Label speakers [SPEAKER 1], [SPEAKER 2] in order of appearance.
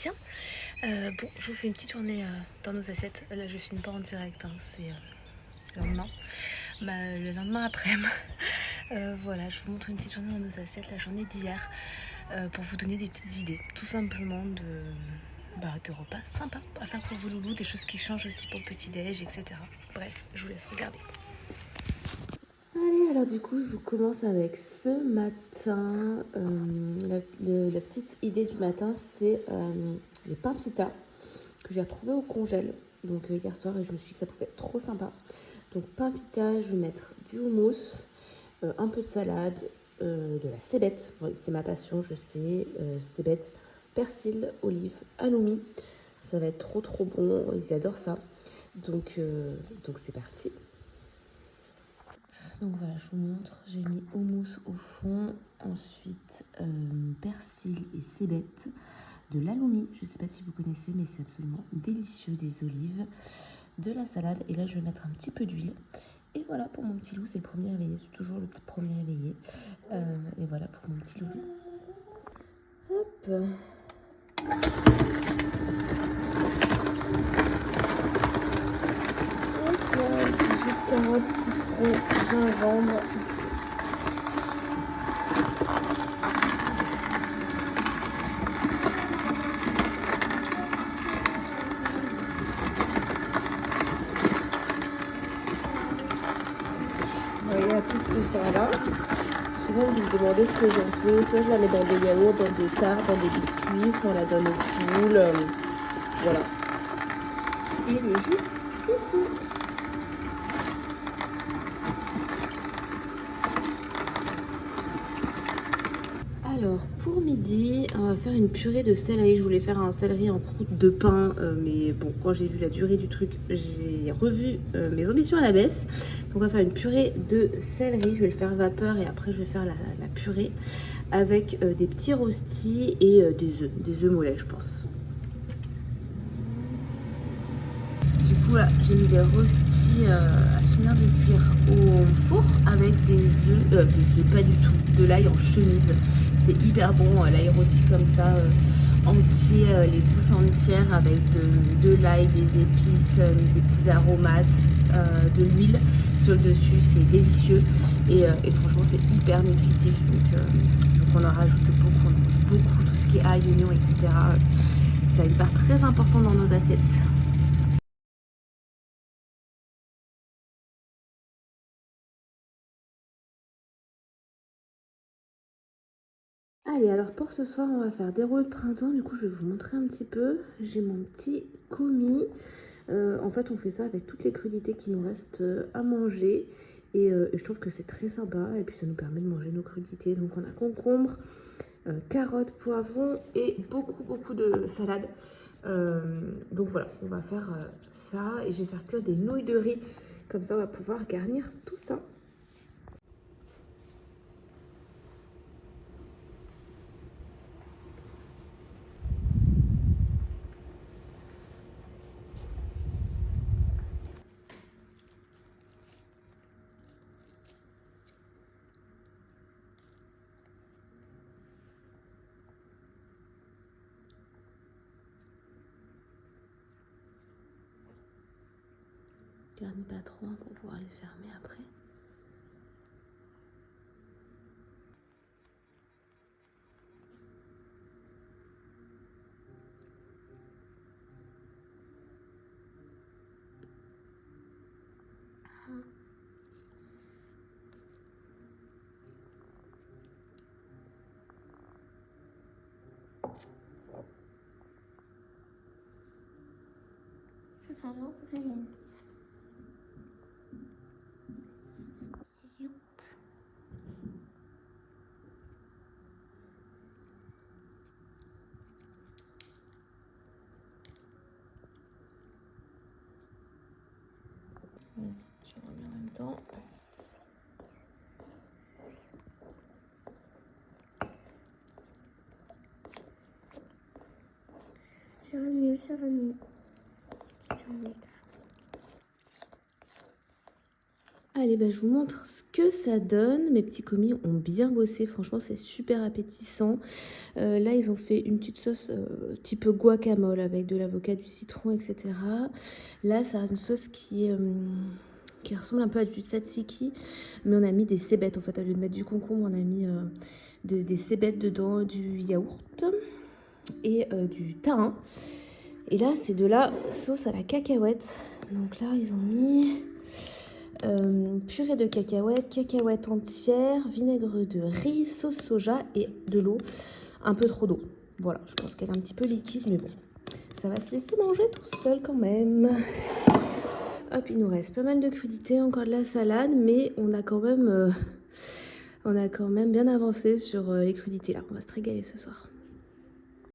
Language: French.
[SPEAKER 1] bien. Bon, je vous fais une petite journée dans nos assiettes. Là, je filme pas en direct, hein, c'est le lendemain. Le lendemain après-midi. Voilà, je vous montre une petite journée dans nos assiettes, la journée d'hier, pour vous donner des petites idées, tout simplement de repas sympas à faire pour vos loulous, des choses qui changent aussi pour le petit-déj, etc. Bref, je vous laisse regarder. Allez, alors du coup, je vous commence avec ce matin. La petite idée du matin, c'est les pains pita que j'ai retrouvés au congèle. Donc hier soir, et je me suis dit que ça pouvait être trop sympa. Donc pain pita, je vais mettre du houmous, un peu de salade, de la cébette. Oui, c'est ma passion, je sais. Cébette, persil, olive, halloumi. Ça va être trop trop bon, ils adorent ça. Donc c'est parti. Donc voilà, je vous montre, j'ai mis houmous au fond, ensuite persil et cébette, de l'halloumi, je ne sais pas si vous connaissez, mais c'est absolument délicieux, des olives, de la salade, et là je vais mettre un petit peu d'huile. Et voilà pour mon petit loup, c'est le premier réveillé, c'est toujours le premier réveillé. Et voilà pour mon petit loup. Hop. Voilà, un petit jus de carotte, citron, gingembre. Vous voyez la petite poussière là. Souvent vous me demandez ce que j'en fais. Soit je la mets dans des yaourts, dans des tartes, dans des biscuits, soit on la donne aux poules. Voilà. Et le jus ici. Alors, pour midi, on va faire une purée de céleri. Je voulais faire un céleri en croûte de pain, mais bon, quand j'ai vu la durée du truc, j'ai revu mes ambitions à la baisse. Donc, on va faire une purée de céleri. Je vais le faire vapeur et après, je vais faire la purée avec des petits rostis et des œufs mollets, je pense. Du coup, là, j'ai mis les rostis à finir de cuire au four avec des œufs, pas du tout, de l'ail en chemise. C'est hyper bon, l'ail rôti comme ça, entier, les gousses entières avec de l'ail, des épices, des petits aromates, de l'huile sur le dessus. C'est délicieux et franchement, c'est hyper nutritif. Donc on en rajoute beaucoup, tout ce qui est ail, oignon, etc. Ça a une part très importante dans nos assiettes. Allez, alors pour ce soir, on va faire des rôles de printemps. Du coup, je vais vous montrer un petit peu. J'ai mon petit commis. En fait, on fait ça avec toutes les crudités qui nous restent à manger. Et je trouve que c'est très sympa. Et puis, ça nous permet de manger nos crudités. Donc, on a concombre, carottes, poivrons et beaucoup de salade. Donc, voilà, on va faire ça. Et je vais faire cuire des nouilles de riz. Comme ça, on va pouvoir garnir tout ça. Garnis pas trop pour pouvoir les fermer après. Vas-y, tu remets en même temps. Sur le mur. Allez, bah, je vous montre ce que ça donne. Mes petits commis ont bien bossé, franchement c'est super appétissant. Là ils ont fait une petite sauce type guacamole avec de l'avocat, du citron, etc. Là ça a une sauce qui ressemble un peu à du tzatziki, mais on a mis des cébettes en fait. Au lieu de mettre du concombre, on a mis des cébettes dedans, du yaourt et du thym. Et là c'est de la sauce à la cacahuète. Donc là ils ont mis purée de cacahuètes entières, vinaigre de riz, sauce soja et de l'eau, un peu trop d'eau. Voilà, je pense qu'elle est un petit peu liquide, mais bon, ça va se laisser manger tout seul quand même. Hop, il nous reste pas mal de crudités, encore de la salade, mais on a quand même bien avancé sur les crudités là. On va se régaler ce soir.